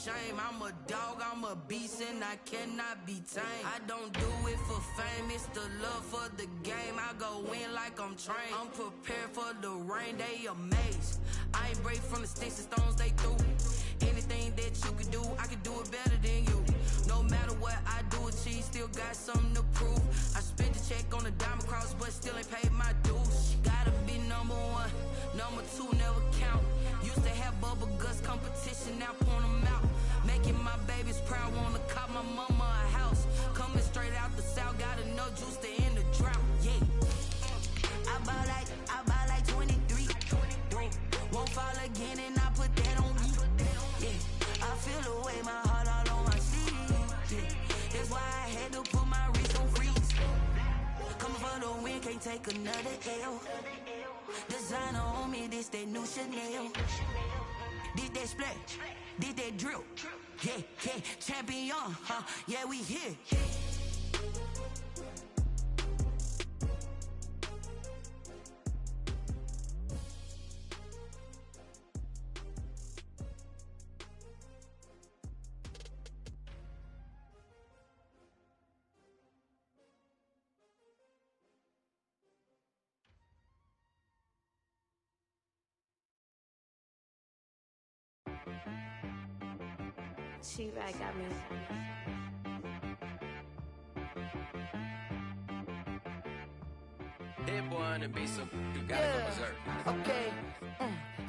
shame. I'm a dog, I'm a beast, and I cannot be tamed. I don't do it for fame, it's the love for the game. I go in like I'm trained. I'm prepared for the rain, they amazed. I ain't break from the sticks and stones they threw. Anything that you can do, I can do it better than you. No matter what I do, achieve, still got something to prove. I spent the check on the diamond cross, but still ain't paid my dues. Gotta be number one, number two never count. Used to have bubble guts competition, now point them out. Making my babies proud, wanna cop my mama a house. Coming straight out the south, got enough juice to end the drought. Yeah, I buy like 23. Won't fall again, and I put that on me. Yeah, I feel the way, my heart all on my sleeve. Yeah, that's why I had to put my wrist on freeze. Coming for the win, can't take another L. Designer on me, this that new Chanel. Did that splash, did that drill. Yeah, yeah, champion, huh? Yeah, we here. She-Rag got me. Hit one and be some. You gotta go berserk. Okay.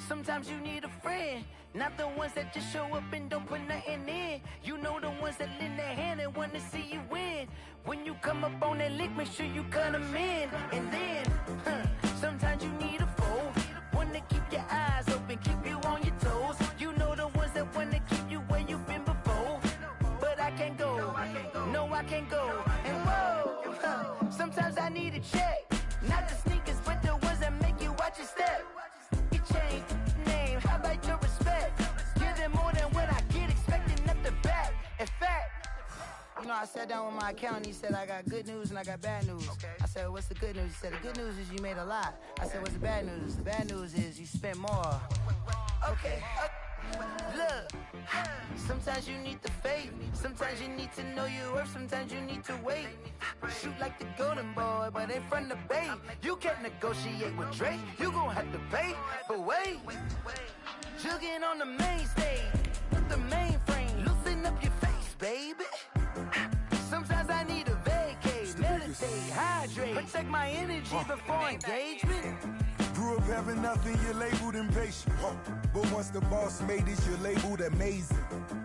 Sometimes you need a friend, not the ones that just show up and don't put nothing in. You know the ones that lend their hand and want to see you win. When you come up on that lick, make sure you cut them in. And then, sometimes you need a foe, one to keep your eyes open, keep you on your toes. You know the ones that want to keep you where you've been before. But I can't go, no I can't go. And whoa, sometimes I need a check. Not the sneakers, but the ones that make you watch your step. You change name, how about your respect? Give them more than what I get, expecting nothing back. In fact, you know, I sat down with my accountant, he said I got good news and I got bad news. I said, what's the good news? He said, the good news is you made a lot. I said, what's the bad news? The bad news is you spent more. Okay. Look, sometimes you need the faith, sometimes you need to know your worth, sometimes you need to wait. Shoot like the golden boy, but in front of the bay. You can't negotiate with Drake, you gon' have to pay. But wait, jugging on the main stage, with the mainframe, loosen up your face, baby. Sometimes I need a vacate, meditate, hydrate, protect my energy before engagement. Grew up having nothing, you're labeled impatient. But once the boss made it, you're labeled amazing.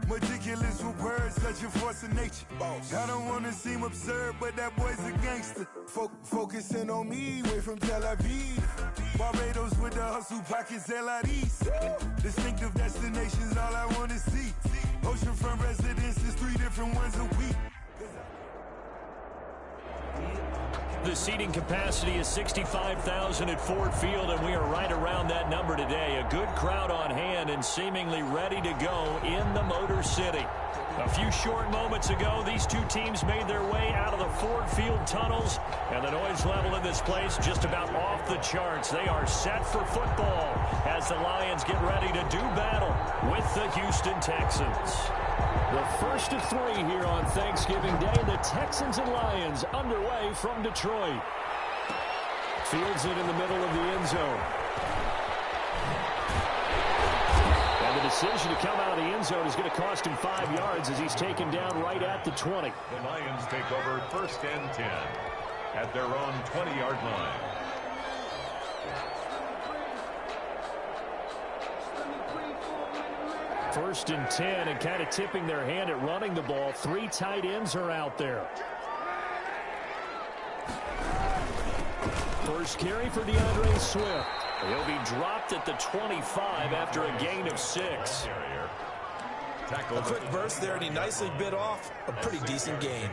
Meticulous with words, such a force of nature. I don't wanna seem absurd, but that boy's a gangster. Focusing on me, way from Tel Aviv. Barbados with the hustle pockets, LIDs. Distinctive destinations, all I wanna see. Oceanfront residences, 3 different ones a week. The seating capacity is 65,000 at Ford Field, and we are right around that number today. A good crowd on hand and seemingly ready to go in the Motor City. A few short moments ago, these two teams made their way out of the Ford Field tunnels, and the noise level in this place just about off the charts. They are set for football as the Lions get ready to do battle with the Houston Texans. The first of 3 here on Thanksgiving Day. The Texans and Lions underway from Detroit. Fields it in the middle of the end zone. And the decision to come out of the end zone is going to cost him 5 yards as he's taken down right at the 20. The Lions take over 1st and 10 at their own 20-yard line. First and 10, and kind of tipping their hand at running the ball. 3 tight ends are out there. First carry for DeAndre Swift. He'll be dropped at the 25 after a gain of 6. A quick burst there, and he nicely bit off a pretty decent gain.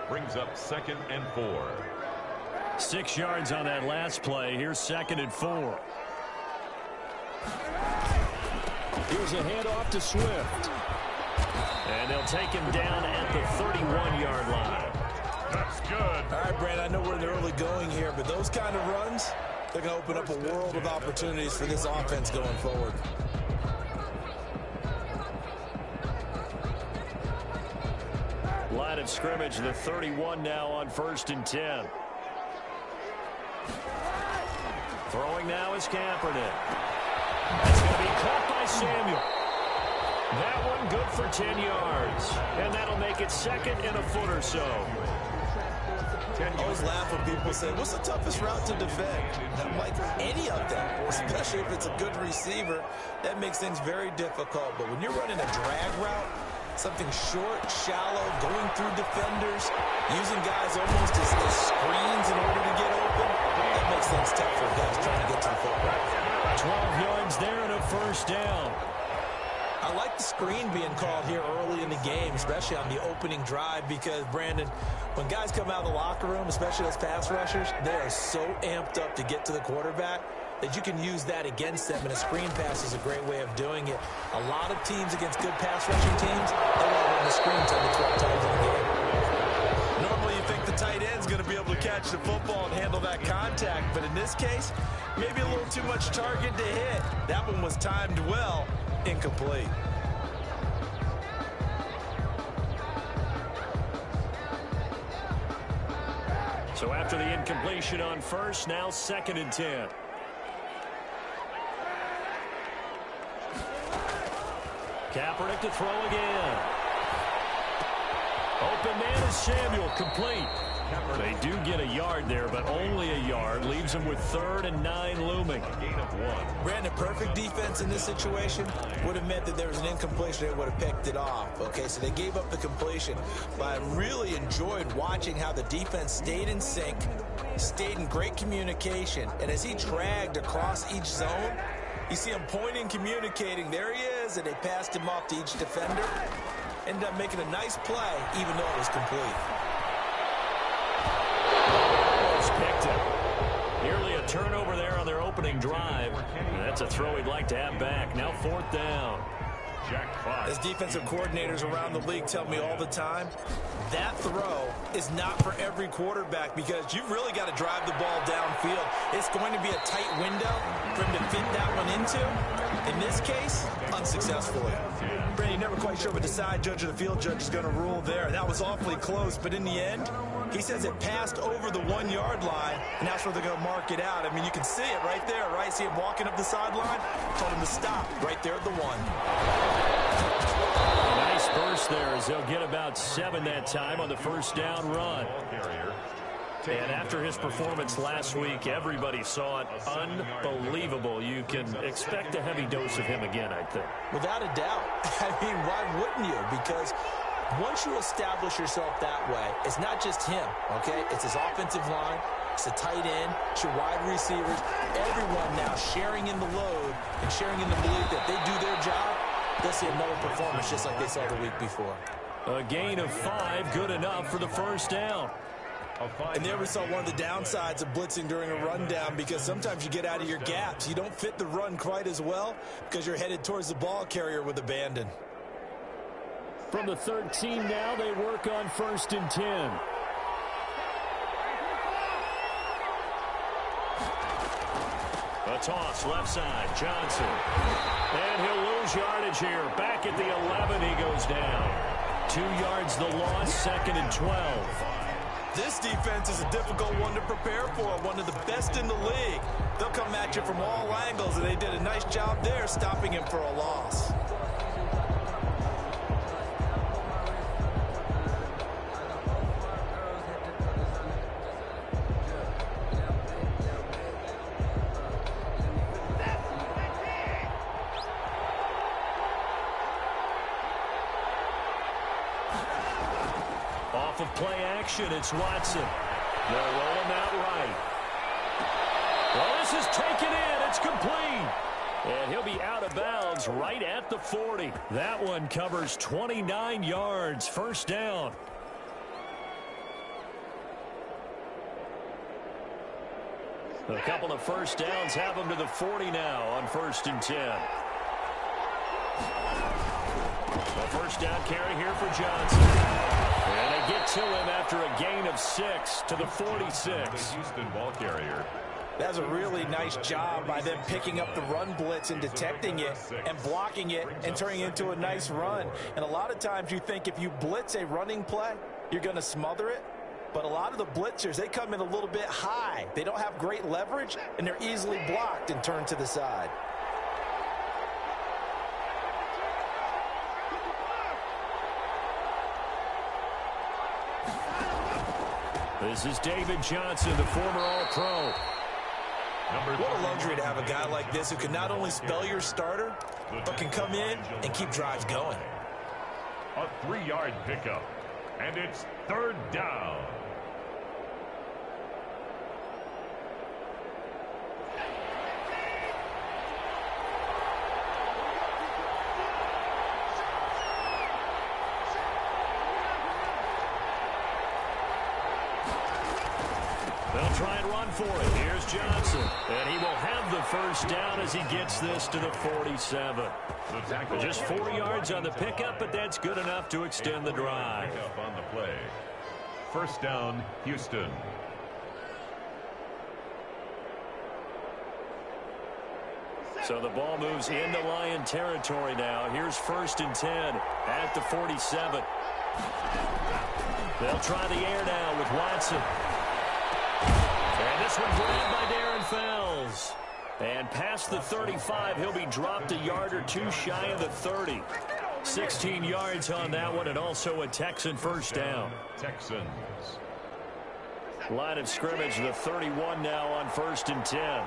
Brings up 2nd and 4. 6 yards on that last play. Here's 2nd and 4. Here's a handoff to Swift. And they'll take him down at the 31-yard line. That's good. All right, Brand, I know we're in the early going here, but those kind of runs, they're going to open up a world of opportunities for this offense going forward. Line of scrimmage, the 31 now on 1st and 10. Throwing now is Kaepernick. It's going to be caught by Samuel. That one good for 10 yards. And that'll make it 2nd and a foot or so. I always laugh when people say, what's the toughest route to defend? I'm like, any of them, especially if it's a good receiver. That makes things very difficult. But when you're running a drag route, something short, shallow, going through defenders, using guys almost as screens in order to get open, that makes things tough for guys trying to get to the football. 12 yards there and a 1st down. I like the screen being called here early in the game, especially on the opening drive, because, Brandon, when guys come out of the locker room, especially those pass rushers, they are so amped up to get to the quarterback that you can use that against them, and a screen pass is a great way of doing it. A lot of teams against good pass rushing teams, they will run the screen 10 to 12 times in a game. Normally you think the tight end's going to be able to catch the football and handle that contact, but in this case, maybe a little too much target to hit. That one was timed well. Incomplete. So after the incompletion on 1st, now 2nd and 10. Kaepernick to throw again. Open man is Samuel, complete. They do get a yard there, but only a yard. Leaves them with 3rd and 9 looming. A gain of 1. Brandon, perfect defense in this situation would have meant that there was an incompletion. They would have picked it off. Okay, so they gave up the completion. But I really enjoyed watching how the defense stayed in sync, stayed in great communication. And as he dragged across each zone, you see him pointing, communicating. There he is, and they passed him off to each defender. Ended up making a nice play, even though it was complete. Picked it. Nearly a turnover there on their opening drive. That's a throw he'd like to have back. Now 4th down. As defensive coordinators around the league tell me all the time, that throw is not for every quarterback because you've really got to drive the ball downfield. It's going to be a tight window for him to fit that one into. In this case, unsuccessfully. Brandon, you're never quite sure what the side judge or the field judge is going to rule there. That was awfully close, but in the end, he says it passed over the 1-yard line, and that's where they're going to mark it out. I mean, you can see it right there, right? See him walking up the sideline? Told him to stop right there at the 1. Nice burst there as they'll get about 7 that time on the 1st down run. And after his performance last week, everybody saw it unbelievable. You can expect a heavy dose of him again, I think. Without a doubt. I mean, why wouldn't you? Because once you establish yourself that way, it's not just him, okay? It's his offensive line, it's the tight end, it's your wide receivers, everyone now sharing in the load and sharing in the belief that they do their job. They'll see another performance just like they saw the week before. A gain of 5, good enough for the 1st down. And there we saw one of the downsides of blitzing during a rundown, because sometimes you get out of your gaps. You don't fit the run quite as well because you're headed towards the ball carrier with abandon. From the 13 now, they work on 1st and 10. A toss left side, Johnson. And he'll lose yardage here. Back at the 11, he goes down. 2 yards the loss, 2nd and 12. This defense is a difficult one to prepare for, one of the best in the league. They'll come at you from all angles, and they did a nice job there stopping him for a loss. Off of play action, it's Watson. They'll roll him out right. Well, this is taken in. It's complete. And he'll be out of bounds right at the 40. That one covers 29 yards. 1st down. A couple of 1st downs have him to the 40 now on 1st and 10. A 1st down carry here for Johnson. And they get to him after a gain of 6 to the 46. The Houston ball carrier. That's a really nice job by them picking up the run blitz and detecting it and blocking it and turning it into a nice run. And a lot of times you think if you blitz a running play, you're going to smother it. But a lot of the blitzers, they come in a little bit high. They don't have great leverage, and they're easily blocked and turned to the side. This is David Johnson, the former All-Pro. What a luxury to have a guy like this who can not only spell your starter, but can come in and keep drives going. A 3-yard pickup, and it's 3rd down. They'll try and run for it. Here's Johnson. And he will have the first down as he gets this to the 47. Just 4 yards on the pickup, but that's good enough to extend the drive. Pickup on the play. 1st down, Houston. So the ball moves into Lion territory now. Here's 1st and 10 at the 47. They'll try the air now with Watson. And this one grabbed by Darren Fells. And past the 35, he'll be dropped a yard or two shy of the 30. 16 yards on that one, and also a Texan first down. Texans. Line of scrimmage, the 31 now on 1st and 10.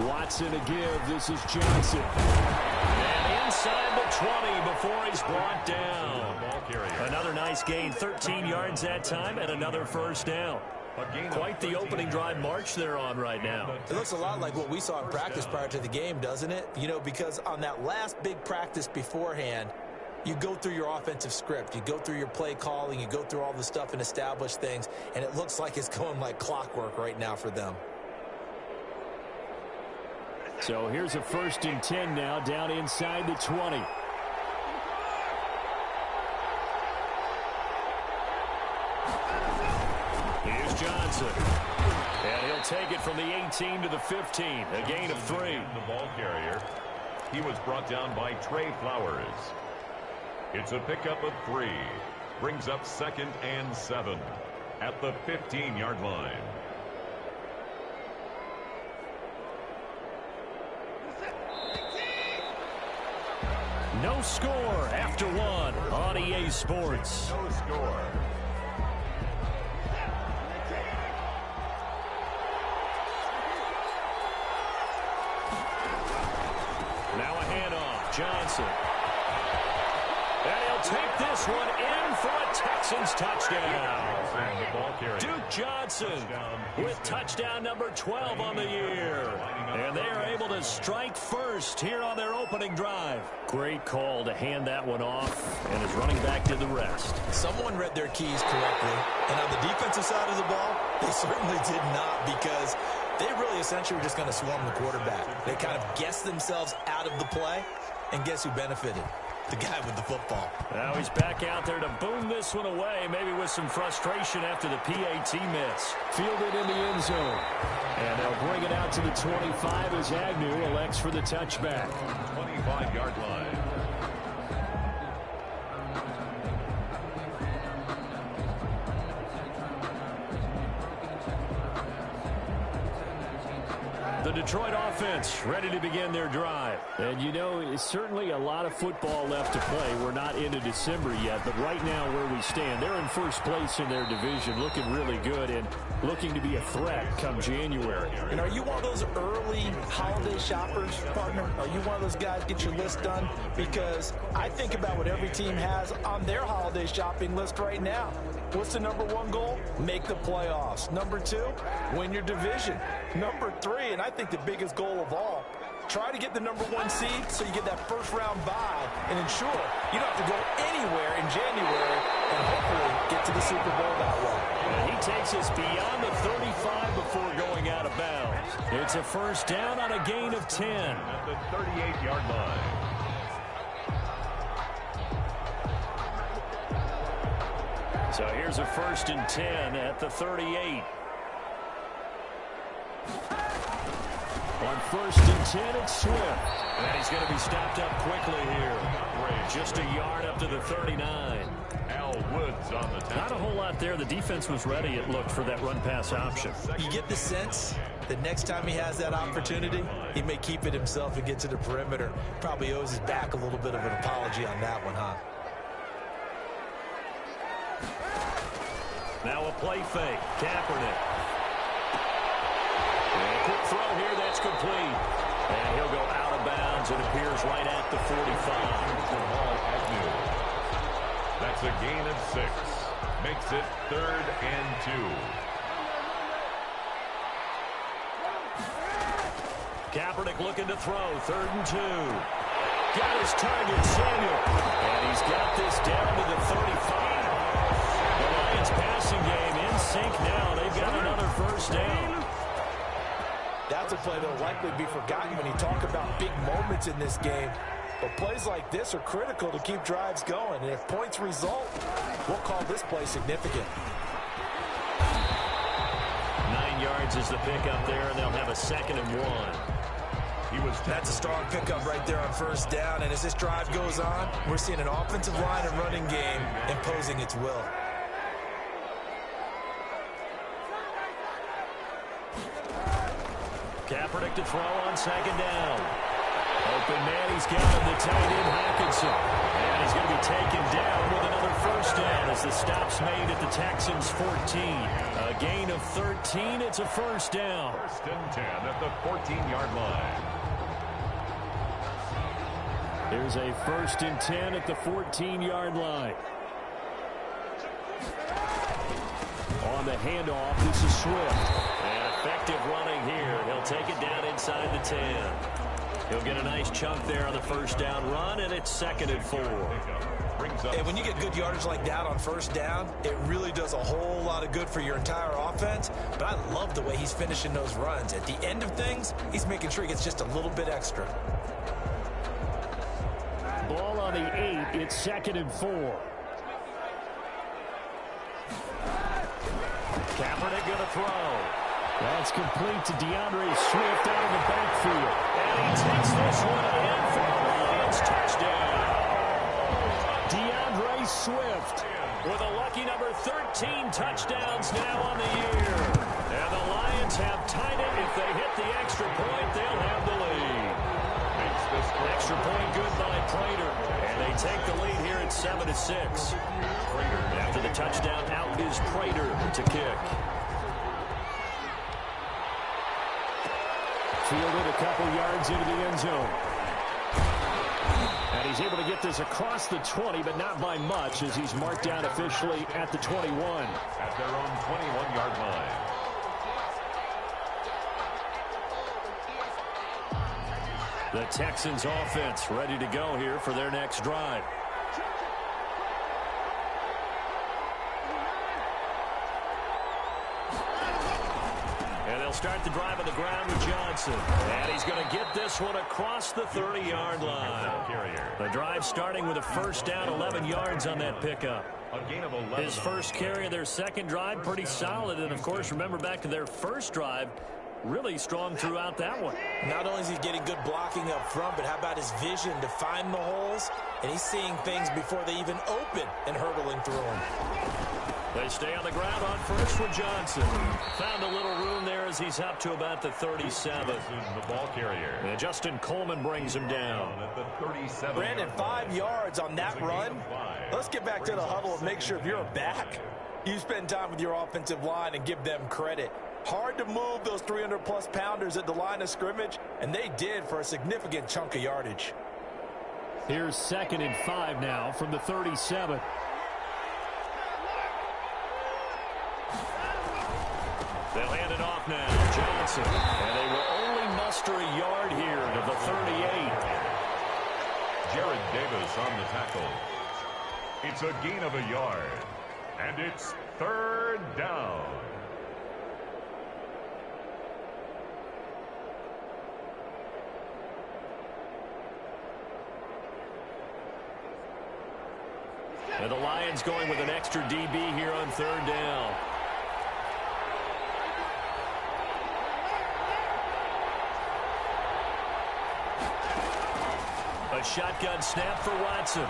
Watson a give. This is Johnson. And inside the 20 before he's brought down. Another nice gain, 13 yards that time, and another first down. Quite the opening drive march they're on right now. It looks a lot like what we saw in practice prior to the game, doesn't it? You know, because on that last big practice beforehand, you go through your offensive script, you go through your play calling, you go through all the stuff and establish things, and it looks like it's going like clockwork right now for them. So here's a 1st and 10 now, down inside the 20. Here's Johnson. And he'll take it from the 18 to the 15, a gain of 3. The ball carrier. He was brought down by Trey Flowers. It's a pickup of 3. Brings up 2nd and 7 at the 15-yard line. No score after 1 on EA Sports. No score. Now a handoff. Johnson. And he'll take this one in for a Texans touchdown. Duke Johnson with touchdown number 12 on the year. And they are able to strike first here on their opening drive. Great call to hand that one off, and his running back did the rest. Someone read their keys correctly, and on the defensive side of the ball, they certainly did not, because they really essentially were just going to swarm the quarterback. They kind of guessed themselves out of the play, and guess who benefited? The guy with the football. Now he's back out there to boom this one away, maybe with some frustration after the PAT miss. Fielded in the end zone. And they'll bring it out to the 25 as Agnew elects for the touchback. 25-yard line. The Detroit offense ready to begin their drive. And, you know, it's certainly a lot of football left to play. We're not into December yet, but right now where we stand, they're in first place in their division, looking really good and looking to be a threat come January. And are you one of those early holiday shoppers, partner? Are you one of those guys get your list done? Because I think about what every team has on their holiday shopping list right now. What's the number 1 goal? Make the playoffs. Number 2, win your division. Number 3, and I think the biggest goal of all, try to get the number 1 seed so you get that first-round bye and ensure you don't have to go anywhere in January and hopefully get to the Super Bowl that way. And he takes us beyond the 35 before going out of bounds. It's a first down on a gain of 10. At the 38-yard line. So here's a 1st and 10 at the 38. On 1st and 10, it's Swift. And he's going to be stopped up quickly here. Just a yard up to the 39. Al Woods on the tackle. Not a whole lot there. The defense was ready, it looked, for that run-pass option. You get the sense that next time he has that opportunity, he may keep it himself and get to the perimeter. Probably owes his back a little bit of an apology on that one, huh? Now a play fake. Kaepernick. And a quick throw here. That's complete. And he'll go out of bounds. It appears right at the 45. That's a gain of 6. Makes it 3rd and 2. Kaepernick looking to throw. 3rd and 2. Got his target, Samuel. And he's got this down to the 35. The Lions passing game in sync now. They've got another first down. That's a play that will likely be forgotten when you talk about big moments in this game. But plays like this are critical to keep drives going. And if points result, we'll call this play significant. 9 yards is the pickup there, and they'll have a 2nd and 1. That's a strong pickup right there on 1st down. And as this drive goes on, we're seeing an offensive line and running game imposing its will. Kaepernick to throw on 2nd down. Open man, he's got him, the tight end, Hawkinson. And he's going to be taken down with another first down as the stop's made at the Texans' 14. A gain of 13, it's a first down. 1st and 10 at the 14-yard line. Here's a 1st and 10 at the 14-yard line. On the handoff, this is Swift. And effective running here. He'll take it down inside the 10. He'll get a nice chunk there on the first down run, and it's 2nd and 4. And when you get good yardage like that on 1st down, it really does a whole lot of good for your entire offense. But I love the way he's finishing those runs. At the end of things, he's making sure he gets just a little bit extra. Ball on the 8, it's 2nd and 4. Kaepernick going to throw. That's complete to DeAndre Swift out of the backfield. And he takes this one in for the Lions touchdown. DeAndre Swift with a lucky number 13 touchdowns now on the year. And the Lions have tied it. If they hit the extra point, they'll have the lead. Extra point good by Prater. And they take the lead here at 7-6. After the touchdown, out is Prater to kick. Fielded a couple yards into the end zone. And he's able to get this across the 20, but not by much, as he's marked down officially at the 21. At their own 21-yard line. The Texans offense ready to go here for their next drive. And they'll start the drive on the ground with Johnson. And he's going to get this one across the 30-yard line. The drive starting with a first down, 11 yards on that pickup. His first carry of their second drive, pretty solid. And, of course, remember back to their first drive, really strong throughout that one. Not only is he getting good blocking up front, but how about his vision to find the holes? And he's seeing things before they even open and hurtling through them. They stay on the ground on first with Johnson. Found a little room there as he's up to about the 37. The ball carrier. And Justin Coleman brings him down. At the 37. Brandon, 5 yards on that run. Let's get back to the huddle and make sure if you're a back, you spend time with your offensive line and give them credit. Hard to move those 300-plus pounders at the line of scrimmage, and they did for a significant chunk of yardage. Here's 2nd and 5 now from the 37. They'll hand it off now. Johnson. And they will only muster a yard here to the 38. Jared Davis on the tackle. It's a gain of a yard. And it's 3rd down. And the Lions going with an extra DB here on 3rd down. A shotgun snap for Watson. Under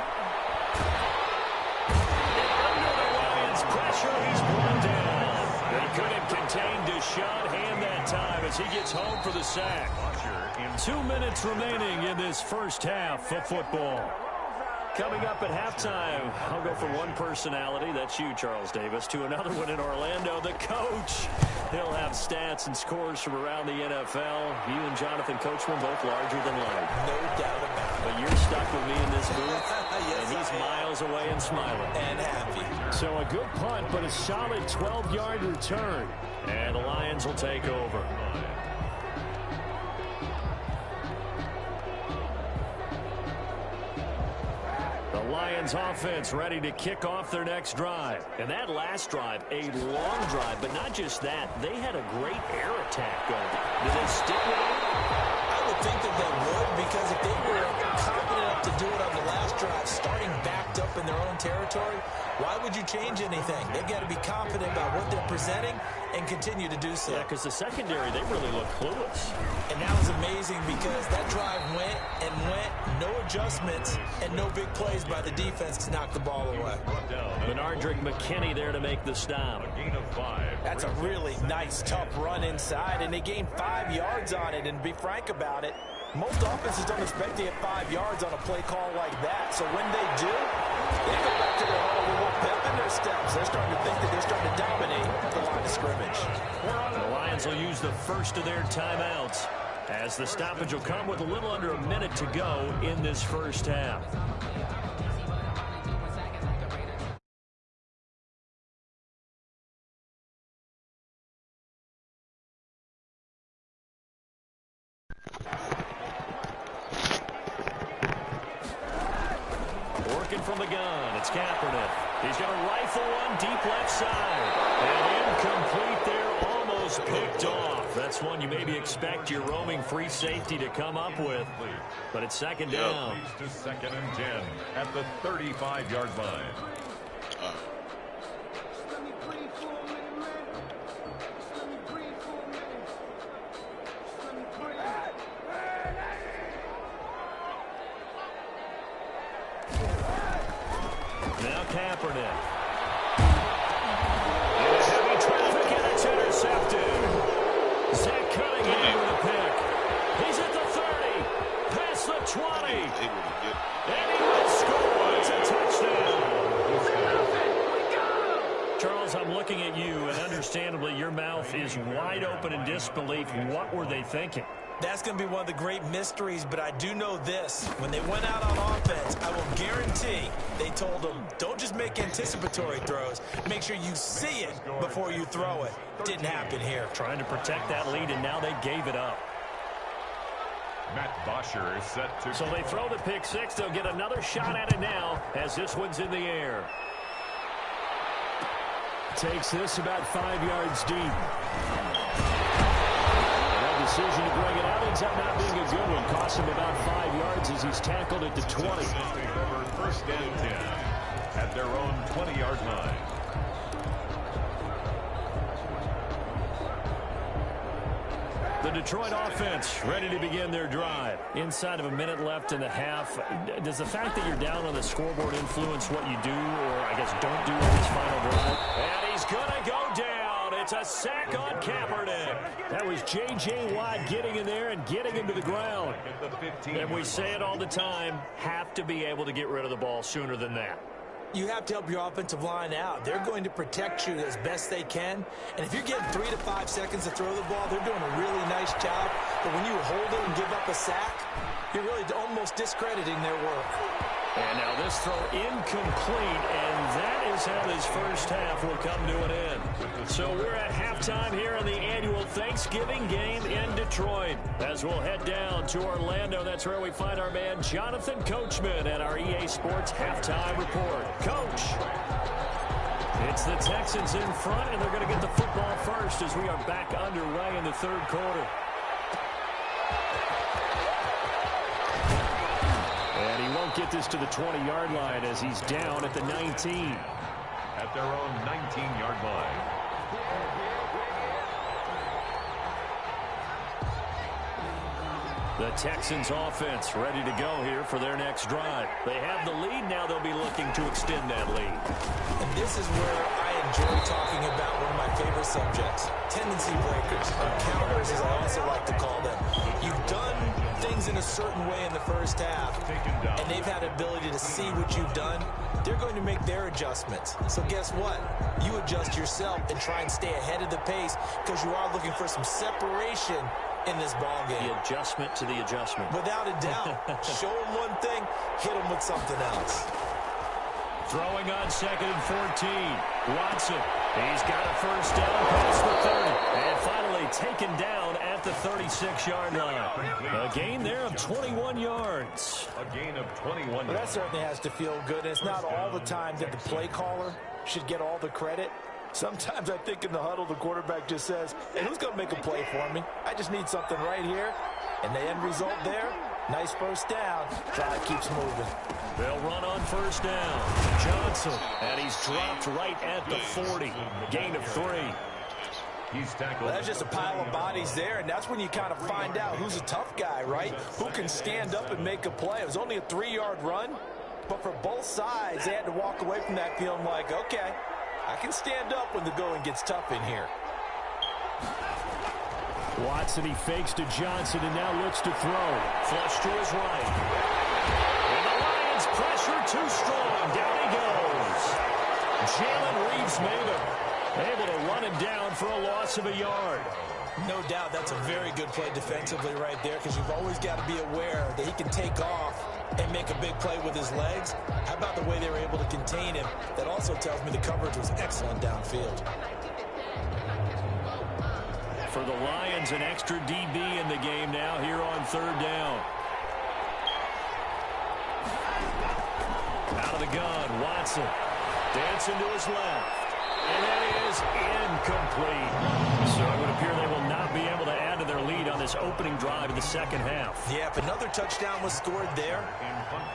the Lions' pressure, he's brought down. They couldn't contain Deshaun Hand that time as he gets home for the sack. 2 minutes remaining in this first half of football. Coming up at halftime, I'll go from one personality, that's you, Charles Davis, to another one in Orlando, the coach. He'll have stats and scores from around the NFL. You and Jonathan Coachman both larger than life. No doubt about it. But you're stuck with me in this booth, Yes, and he's miles away and smiling. And happy. So a good punt, but a solid 12-yard return. And the Lions will take over. The Lions offense ready to kick off their next drive. And that last drive, a long drive, but not just that. They had a great air attack going. Did they stick with it? I would think that they would, because if they were confident enough to do it on the last drive, starting backed up in their own territory, why would you change anything? They've got to be confident about what they're presenting and continue to do so. Yeah, because the secondary, they really look clueless. And that was amazing because that drive went and went, no adjustments, and no big plays by the defense to knock the ball away. Benardrick McKinney there to make the stop. That's a really nice, tough run inside, and they gained 5 yards on it. And to be frank about it, most offenses don't expect to get 5 yards on a play call like that. So when they do, they go back to their hole with a little pep in their steps. They're starting to think that they're starting to dominate the line of scrimmage. The Lions will use the first of their timeouts as the stoppage will come with a little under a minute to go in this first half. Working from the gun, it's Kaepernick. He's going to rifle one deep left side. And incomplete there, almost picked off. That's one you maybe expect your roaming free safety to come up with. But it's second down. To second and 10 at the 35-yard line. Now Kaepernick. In heavy traffic, and it's intercepted. Zach Cunningham with a pick. He's at the 30, past the 20. And he will score. It's a touchdown. Charles, I'm looking at you, and understandably, your mouth is wide open in disbelief. What were they thinking? That's going to be one of the great mysteries, but I do know this. When they went out on offense, I will guarantee they told them, don't just make anticipatory throws. Make sure you see it before you throw it. Didn't happen here. Trying to protect that lead, and now they gave it up. Matt Bosher is set to... So they throw the pick six. They'll get another shot at it now as this one's in the air. Takes this about 5 yards deep. Decision to bring it out ends up not being a good one. Costs him about 5 yards as he's tackled at the 20. First and 10 at their own 20-yard line. The Detroit offense ready to begin their drive. Inside of a minute left in the half, does the fact that you're down on the scoreboard influence what you do, or I guess don't do on this final drive? And he's going to go down. It's a sack on Kaepernick. That was J.J. Watt getting in there and getting him to the ground. And we say it all the time, have to be able to get rid of the ball sooner than that. You have to help your offensive line out. They're going to protect you as best they can. And if you're getting 3 to 5 seconds to throw the ball, they're doing a really nice job. But when you hold it and give up a sack, you're really almost discrediting their work. And now this throw incomplete, and that is how this first half will come to an end. So we're at halftime here in the annual Thanksgiving game in Detroit. As we'll head down to Orlando, that's where we find our man Jonathan Coachman at our EA Sports Halftime Report. Coach, it's the Texans in front, and they're going to get the football first as we are back underway in the third quarter. And he won't get this to the 20-yard line as he's down at the 19. At their own 19-yard line. The Texans offense ready to go here for their next drive. They have the lead. Now they'll be looking to extend that lead. And this is where I enjoy talking about one of my favorite subjects, tendency breakers, or counters as I also like to call them. You've done things in a certain way in the first half, and they've had the ability to see what you've done. They're going to make their adjustments. So guess what? You adjust yourself and try and stay ahead of the pace because you are looking for some separation in this ball game. The adjustment to the adjustment. Without a doubt. Show them one thing, hit them with something else. Throwing on 2nd and 14. Watson. He's got a first down past the 30. And finally taken down at the 36-yard line. A gain there of 21 yards. A gain of 21 yards. Well, that certainly has to feel good. It's not all the time that the play caller should get all the credit. Sometimes I think in the huddle, the quarterback just says, hey, who's going to make a play for me? I just need something right here. And the end result there, nice first down. Drive keeps moving. They'll run on first down. Johnson, and he's dropped right at the 40. Gain of 3. He's tackled. Well, that's just a pile of bodies there, and that's when you kind of find out who's a tough guy, right? Who can stand up and make a play. It was only a 3-yard run, but for both sides, they had to walk away from that feeling like, okay, I can stand up when the going gets tough in here. Watson, he fakes to Johnson and now looks to throw. Flush to his right. And the Lions pressure too strong. Down he goes. Jalen Reeves-Maybin able to run him down for a loss of a yard. No doubt that's a very good play defensively right there because you've always got to be aware that he can take off and make a big play with his legs. How about the way they were able to contain him? That also tells me the coverage was excellent downfield. For the Lions, an extra DB in the game now here on 3rd down. Out of the gun, Watson. Dancing to his left. And that is incomplete. So it would appear they will not be able to add to their lead on this opening drive of the second half. Yeah, if another touchdown was scored there,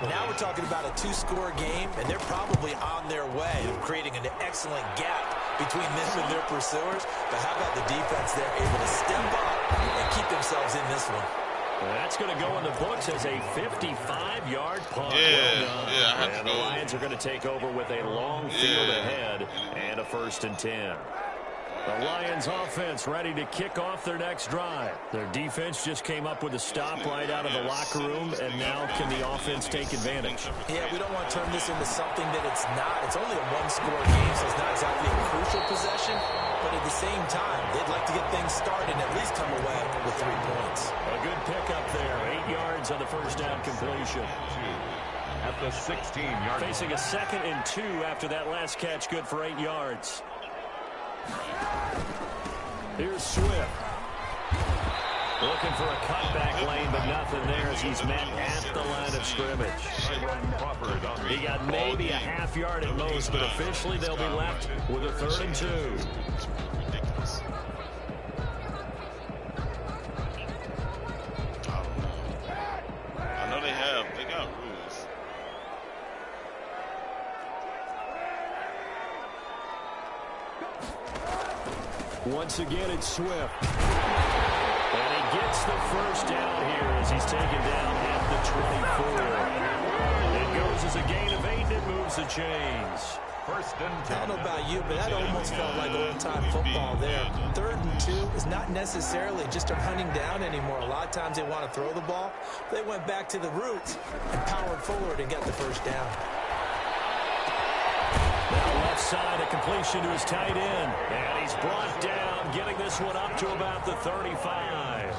now we're talking about a 2-score game, and they're probably on their way of creating an excellent gap between them and their pursuers. But how about the defense there, able to step up and keep themselves in this one? That's going to go in the books as a 55-yard punt. And the Lions are going to take over with a long field ahead and a 1st and 10. The Lions offense ready to kick off their next drive. Their defense just came up with a stop right out of the locker room, and now can the offense take advantage? Yeah, we don't want to turn this into something that it's not. It's only a 1-score game, so it's not exactly a crucial possession. But at the same time, they'd like to get things started and at least come away with 3 points. A good pickup there. 8 yards on the first down completion. At the 16-yard line. Facing a 2nd and 2 after that last catch, good for 8 yards. Here's Swift. Looking for a cutback lane, but nothing there as he's met at the line of scrimmage. He got maybe a half yard at most, but officially they'll be left with a 3rd and 2. I know they got rules. Once again, it's Swift. And he gets the first down here as he's taken down at the 24. It goes as a gain of 8 and it moves the chains. 1st and 10. I don't know about you, but that almost felt like old-time football there. 3rd and 2 is not necessarily just a hunting down anymore. A lot of times they want to throw the ball. They went back to the roots and powered forward and got the first down. Now left side, a completion to his tight end. And he's brought down, getting this one up to about the 35.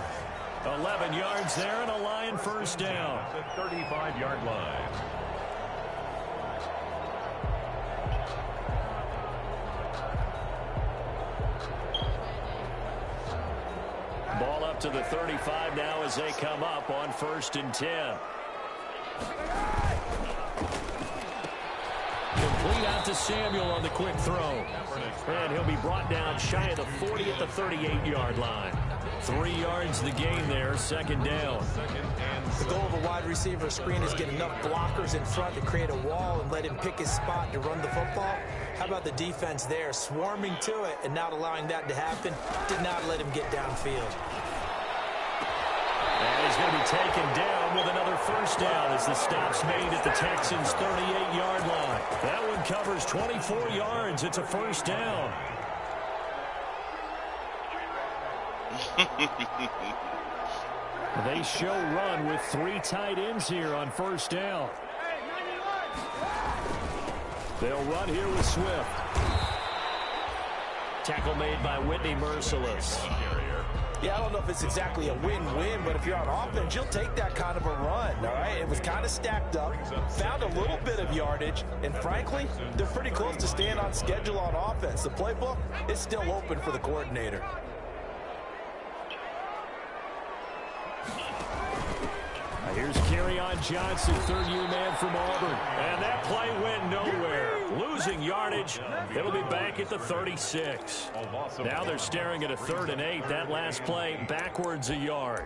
11 yards there and a Lion first down. The 35-yard line. Ball up to the 35 now as they come up on 1st and 10. Complete out to Samuel on the quick throw. And he'll be brought down shy of the 40 at the 38-yard line. 3 yards the gain there, 2nd down. The goal of a wide receiver screen is get enough blockers in front to create a wall and let him pick his spot to run the football. How about the defense there, swarming to it and not allowing that to happen? Did not let him get downfield. And he's He's going to be taken down with another first down as the stop's made at the Texans' 38-yard line. That one covers 24 yards. It's a first down. They show run with 3 tight ends here on first down. They'll run here with Swift. Tackle made by Whitney Merciless. Yeah, I don't know if it's exactly a win-win, but if you're on offense, you'll take that kind of a run, all right? It was kind of stacked up, found a little bit of yardage, and frankly, they're pretty close to staying on schedule on offense. The playbook is still open for the coordinator. Here's Kerryon Johnson, third-year man from Auburn. And that play went nowhere. Losing yardage. It'll be back at the 36. Now they're staring at a 3rd and 8. That last play backwards a yard.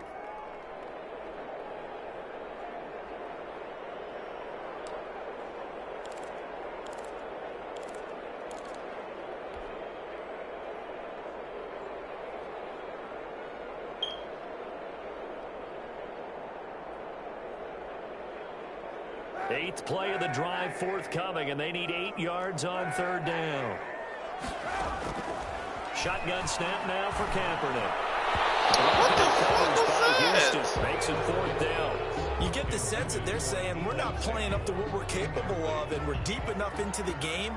Eighth play of the drive forthcoming, and they need 8 yards on 3rd down. Shotgun snap now for Kaepernick. What the fuck was that? Makes it 4th down. You get the sense that they're saying we're not playing up to what we're capable of, and we're deep enough into the game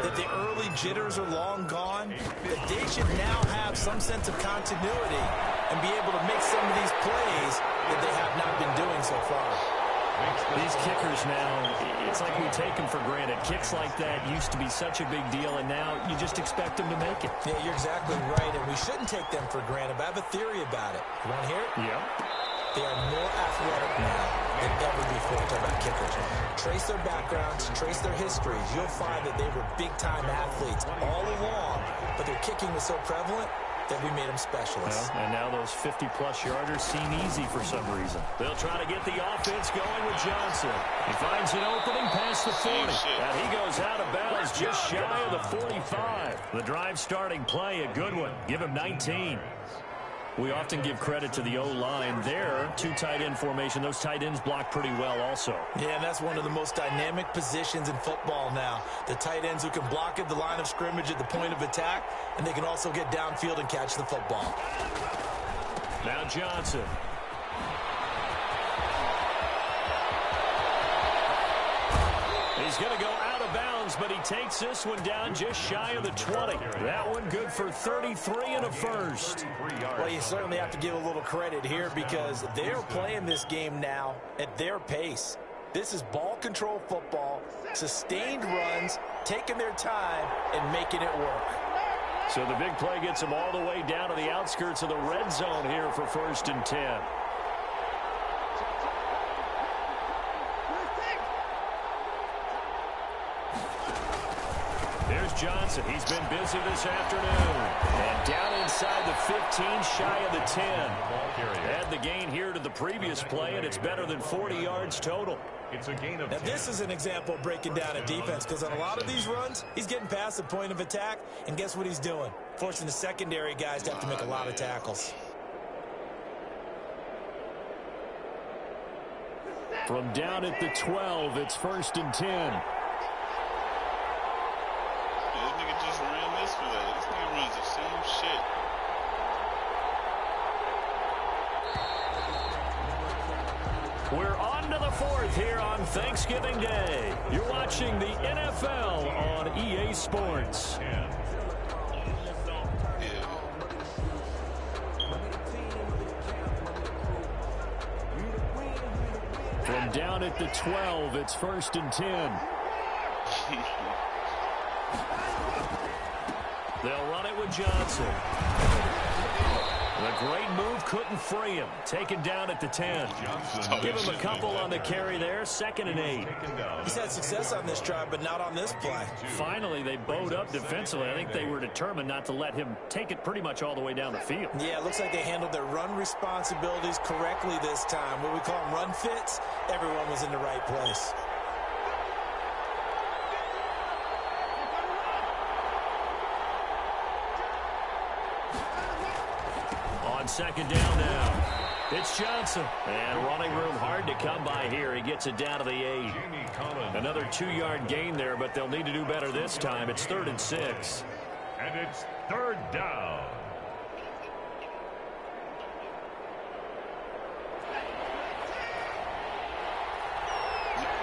that the early jitters are long gone, that they should now have some sense of continuity and be able to make some of these plays that they have not been doing so far. These kickers now, it's like we take them for granted. Kicks like that used to be such a big deal, and now you just expect them to make it. Yeah, you're exactly right, and we shouldn't take them for granted, but I have a theory about it. You want to hear it? Yeah. They are more athletic now than ever before. Talk about kickers. Trace their backgrounds, trace their histories. You'll find that they were big-time athletes all along, but their kicking was so prevalent that we made them specialists. Well, and now those 50-plus yarders seem easy for some reason. They'll try to get the offense going with Johnson. He finds an opening past the 40. And he goes out of bounds just shy of the 45. The drive starting play, a good one. Give him 19. We often give credit to the O-line there. 2 tight end formation. Those tight ends block pretty well also. Yeah, and that's one of the most dynamic positions in football now. The tight ends who can block at the line of scrimmage at the point of attack, and they can also get downfield and catch the football. Now Johnson. He's going to go out of bounds, but he takes this one down just shy of the 20. That one good for 33 and a first. Well, you certainly have to give a little credit here because they're playing this game now at their pace. This is ball control football, sustained runs, taking their time, and making it work. So the big play gets them all the way down to the outskirts of the red zone here for 1st and 10. Here's Johnson. He's been busy this afternoon. And down inside the 15, shy of the 10. Add the gain here to the previous play, and it's better than 40 yards total. It's a gain of 10. Now, this is an example of breaking down a defense because on a lot of these runs, he's getting past the point of attack, and guess what he's doing? Forcing the secondary guys to have to make a lot of tackles. From down at the 12, it's 1st and 10. This nigga just ran this for that. This nigga runs the same shit. We're on to the 4th here on Thanksgiving Day. You're watching the NFL on EA Sports. From down at the 12, it's 1st and 10. They'll run it with Johnson. The great move couldn't free him. Taken down at the 10. Give him a couple on the carry there. 2nd and 8. He's had success on this drive, but not on this play. Finally, they bowed up defensively. I think they were determined not to let him take it pretty much all the way down the field. Yeah, it looks like they handled their run responsibilities correctly this time. What we call them run fits, everyone was in the right place. On 2nd down now. It's Johnson. And running room hard to come by here. He gets it down to the 8. Another 2-yard gain there, but they'll need to do better this time. It's 3rd and 6. And it's 3rd down.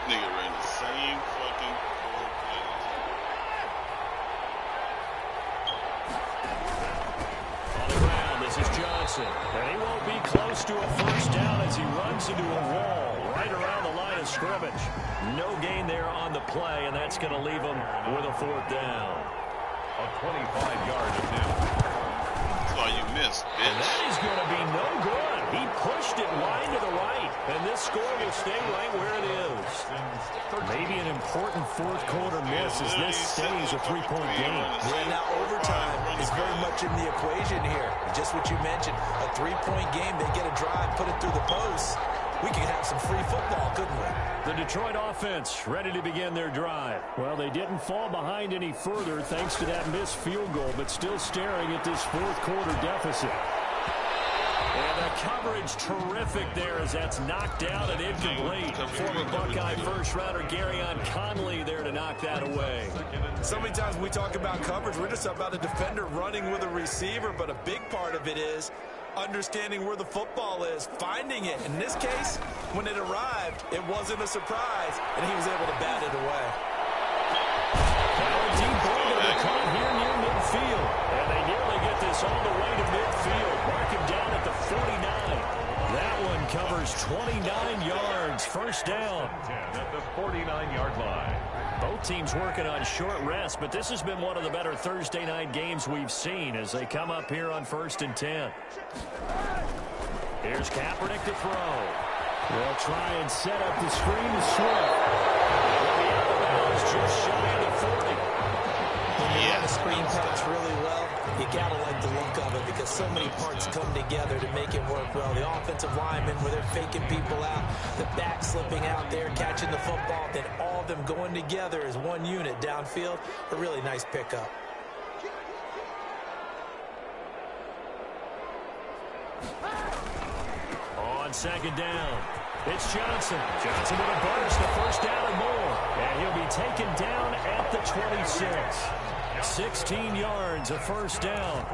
Nigga ran the same fucking 4 plays. On the ground, this is Johnson. And he won't be close to a first down as he runs into a wall right around the line of scrimmage. No gain there on the play, and that's going to leave him with a 4th down. A 25-yard attempt. That's why you missed, bitch. And that is going to be no good. He pushed it wide to the right, and this score will stay right where it is. Maybe an important 4th quarter miss as this stays a 3-point game. Yeah, now overtime is very much in the equation here. Just what you mentioned, a 3-point game. They get a drive, put it through the post. We could have some free football, couldn't we? The Detroit offense ready to begin their drive. Well, they didn't fall behind any further thanks to that missed field goal, but still staring at this 4th quarter deficit. And the coverage terrific there as that's knocked out and incomplete. Former Buckeye first-rounder Garyon Conley there to knock that away. So many times when we talk about coverage, we're just about a defender running with a receiver, but a big part of it is understanding where the football is, finding it. In this case, when it arrived, it wasn't a surprise, and he was able to bat it away. Now a deep ball to be caught here near midfield. And they nearly get this all the way to midfield. Mark him down at the 49. That one covers 29 yards. First down. 10 at the 49-yard line. Both teams working on short rest, but this has been one of the better Thursday night games we've seen as they come up here on 1st and 10. Here's Kaepernick to throw. They'll try and set up the screen to Swift. He'll be out of bounds just shy of the 40. Yeah, the screen pass really well. You gotta like the look of it because so many parts come together to make it work well. The offensive linemen where they're faking people out, the back slipping out there, catching the football, then all of them going together as one unit downfield. A really nice pickup. On 2nd down, it's Johnson. Johnson with a burst, a first down and more. And he'll be taken down at the 26. 16 yards, a first down.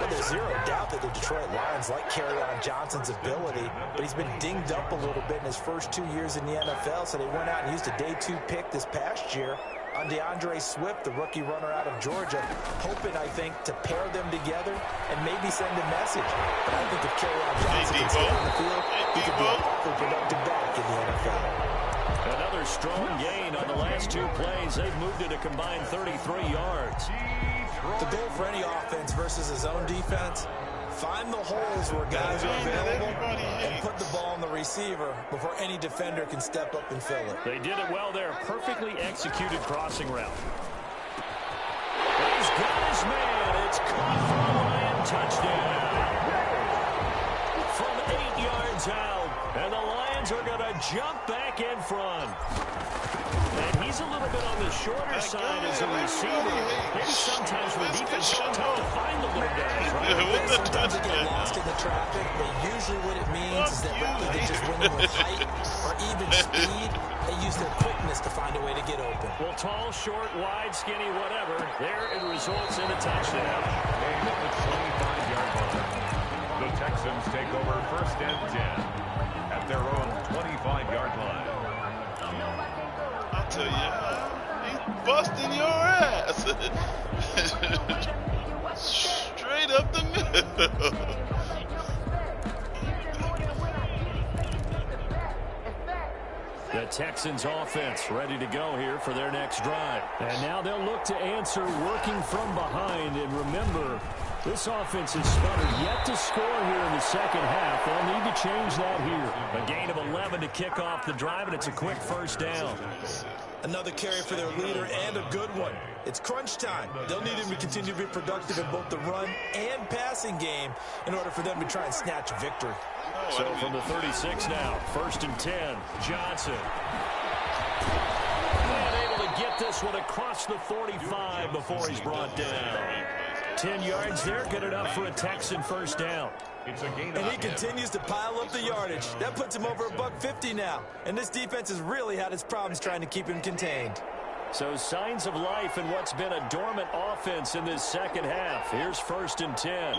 But there's zero doubt that the Detroit Lions like Kerryon Johnson's ability, but he's been dinged up a little bit in his first 2 years in the NFL, so they went out and used a day 2 pick this past year on DeAndre Swift, the rookie runner out of Georgia, hoping, I think, to pair them together and maybe send a message. But I think if Kerryon Johnson can stay on the field, he could be an awfully productive back in the NFL. Another strong gain on the last 2 plays. They've moved it a combined 33 yards. The goal for any offense versus his own defense, find the holes where guys are available and put the ball on the receiver before any defender can step up and fill it. They did it well there. Perfectly executed crossing route. He's got his man. It's caught for a Lion touchdown. From 8 yards out. And the Lions are going to jump back in front. And he's a little bit on the shorter side as a receiver. Maybe sometimes for defense, it's tough to find the little guys, right? Sometimes they get lost in the traffic, but usually what it means is that rather than just winning with height or even speed, they use their quickness to find a way to get open. Well, tall, short, wide, skinny, whatever, there it results in a touchdown. At the 25-yard line. The Texans take over 1st and 10 at their own 25-yard line. I'll tell you, he's busting your ass. Straight up the middle. The Texans offense ready to go here for their next drive. And now they'll look to answer working from behind. And remember, this offense is sputtered yet to score here in the second half. They'll need to change that here. A gain of 11 to kick off the drive, and it's a quick first down. Another carry for their leader and a good one. It's crunch time. They'll need him to continue to be productive in both the run and passing game in order for them to try and snatch a victory. So from the 36 now, 1st and 10, Johnson. And able to get this one across the 45 before he's brought down. 10 yards there, good enough for a Texan first down. It's a gain and he continues to pile up the yardage. That puts him over $150 now. And this defense has really had its problems trying to keep him contained. So signs of life in what's been a dormant offense in this second half. Here's 1st and 10.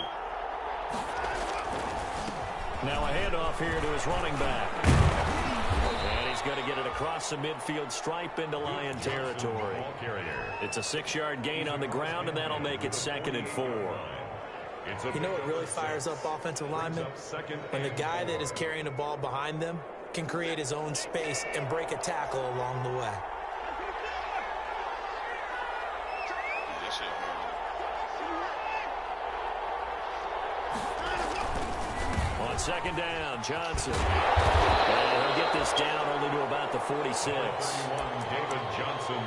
Now a handoff here to his running back. And he's going to get it across the midfield stripe into Lion territory. It's a 6-yard gain on the ground, and that'll make it 2nd and 4. You know what really fires up offensive linemen? When the guy that is carrying the ball behind them can create his own space and break a tackle along the way. On 2nd down, Johnson. And he'll get this down only to about the 46. I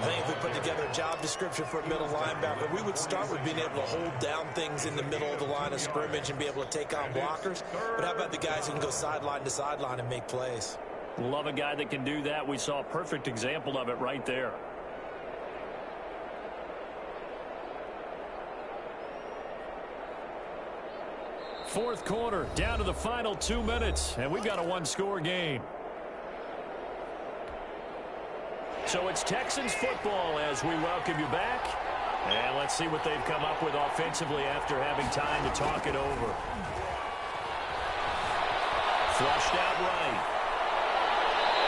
think if we put together a job description for a middle linebacker, we would start with being able to hold down things in the middle of the line of scrimmage and be able to take on blockers. But how about the guys who can go sideline to sideline and make plays? Love a guy that can do that. We saw a perfect example of it right there. Fourth quarter, down to the final 2 minutes, and we've got a one-score game. So it's Texans football as we welcome you back. And let's see what they've come up with offensively after having time to talk it over. Flushed out right.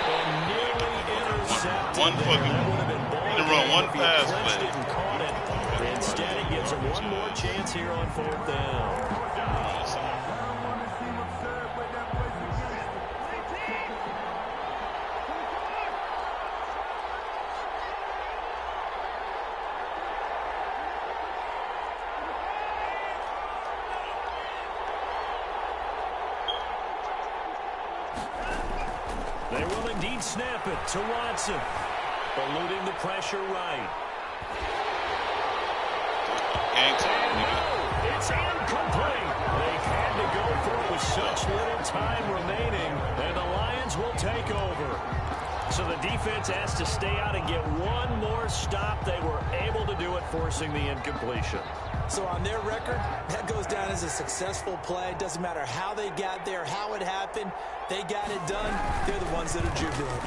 And nearly intercepted. One fucking, to run one pass play. Instead, he gives him one more chance here on 4th down. They will indeed snap it to Watson. Eluding the pressure right. It's incomplete. They had to go for it with such little time remaining, and the Lions will take over. So the defense has to stay out and get one more stop. They were able to do it, forcing the incompletion. So on their record, that goes down as a successful play. Doesn't matter how they got there, how it happened. They got it done. They're the ones that are jubilant.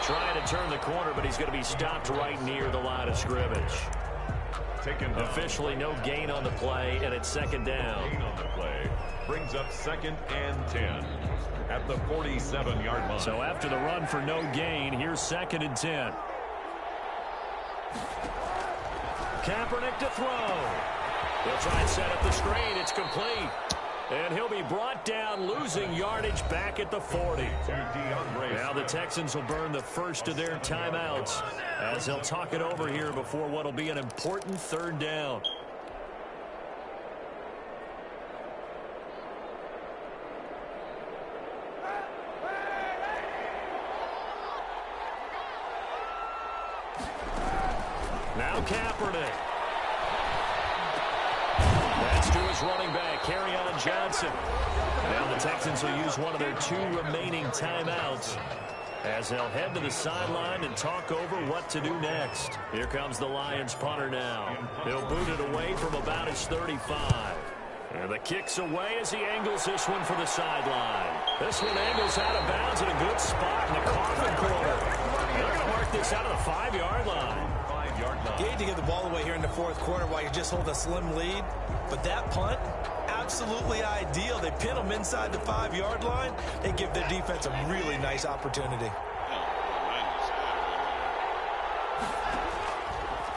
Trying to turn the corner, but he's going to be stopped right near the line of scrimmage. Officially no gain on the play, and it's 2nd down. Gain on the play brings up 2nd and 10 at the 47-yard line. So after the run for no gain, here's 2nd and 10. Kaepernick to throw. He'll try and set up the screen. It's complete. And he'll be brought down, losing yardage back at the 40. Now the Texans will burn the first of their timeouts as they'll talk it over here before what will be an important 3rd down. Now Kaepernick. That's to his running back, Kerryon Johnson. Now the Texans will use one of their 2 remaining timeouts as they'll head to the sideline and talk over what to do next. Here comes the Lions punter now. He'll boot it away from about his 35. And the kick's away as he angles this one for the sideline. This one angles out of bounds in a good spot in the coffin corner. They're going to mark this out of the 5-yard line. You hate to give the ball away here in the 4th quarter while you just hold a slim lead. But that punt, absolutely ideal. They pin them inside the 5-yard line. They give their defense a really nice opportunity.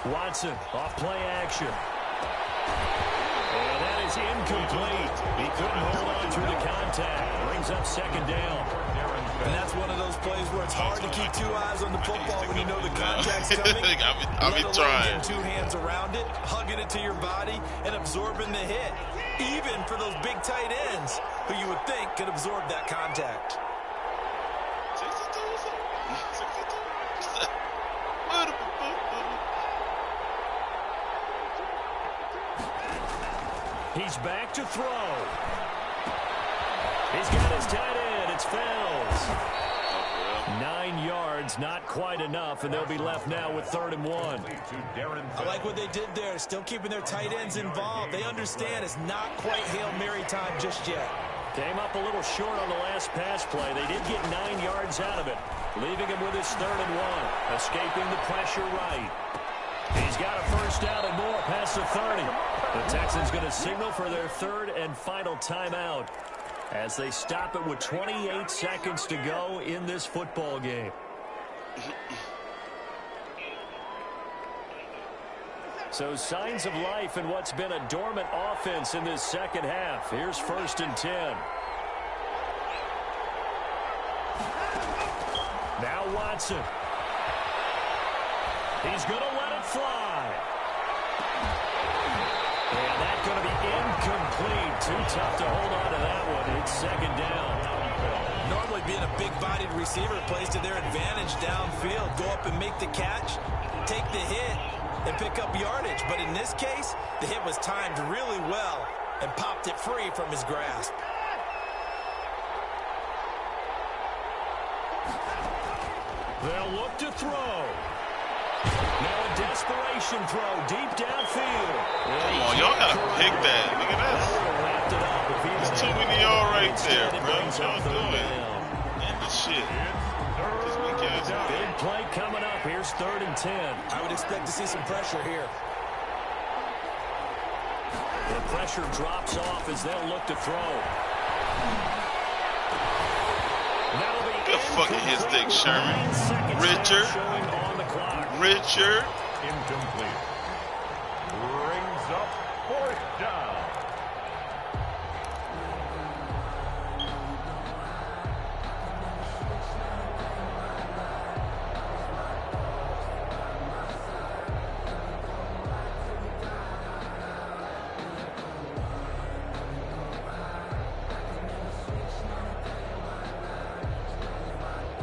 Watson off play action. And that is incomplete. He couldn't hold on through the contact. Brings up 2nd down. And that's one of those plays where it's hard to keep 2 eyes on the football when you know the contact's coming. I'll be trying. Getting 2 hands around it, hugging it to your body, and absorbing the hit. Even for those big tight ends who you would think could absorb that contact. He's back to throw. He's got his tight end. It's Fells. 9 yards, not quite enough, and they'll be left now with 3rd and 1. I like what they did there, still keeping their tight ends involved. They understand it's not quite Hail Mary time just yet. Came up a little short on the last pass play. They did get 9 yards out of it, leaving him with his 3rd and 1, escaping the pressure right. He's got a first down and more past the 30. The Texans going to signal for their 3rd and final timeout as they stop it with 28 seconds to go in this football game. So signs of life in what's been a dormant offense in this second half. Here's 1st and 10. Now Watson. He's going to let it fly. And that's going to be incomplete. Too tough to hold on to that one. It's 2nd down. Normally being a big-bodied receiver plays to their advantage downfield. Go up and make the catch, take the hit, and pick up yardage. But in this case, the hit was timed really well and popped it free from his grasp. They'll look to throw. Now a desperation throw deep downfield. Come on, y'all gotta pick that. Look at that. There's too many y'all right there, bro. What y'all doing? And the shit. Big play coming up. Here's 3rd and 10. I would expect to see some pressure here. The pressure drops off as they'll look to throw. Good fucking his dick, Sherman. Richard. Incomplete. Brings up 4th down.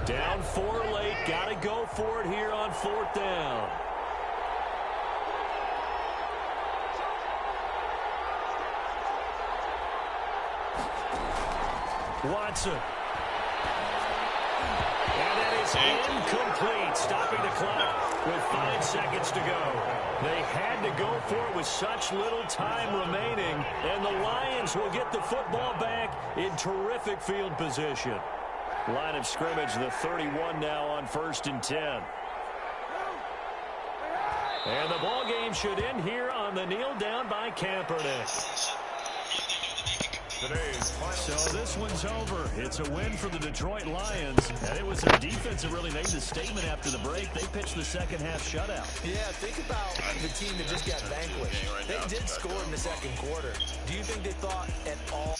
Down 4 late. Got to go for it here on 4th down. Watson. And that is incomplete, stopping the clock with 5 seconds to go. They had to go for it with such little time remaining, and the Lions will get the football back in terrific field position. Line of scrimmage, the 31 now on 1st and 10. And the ball game should end here on the kneel down by Kaepernick. So this one's over. It's a win for the Detroit Lions, and it was their defense that really made the statement after the break. They pitched the second half shutout. Yeah, think about the team that just got vanquished. They did score in the second quarter. Do you think they thought at all?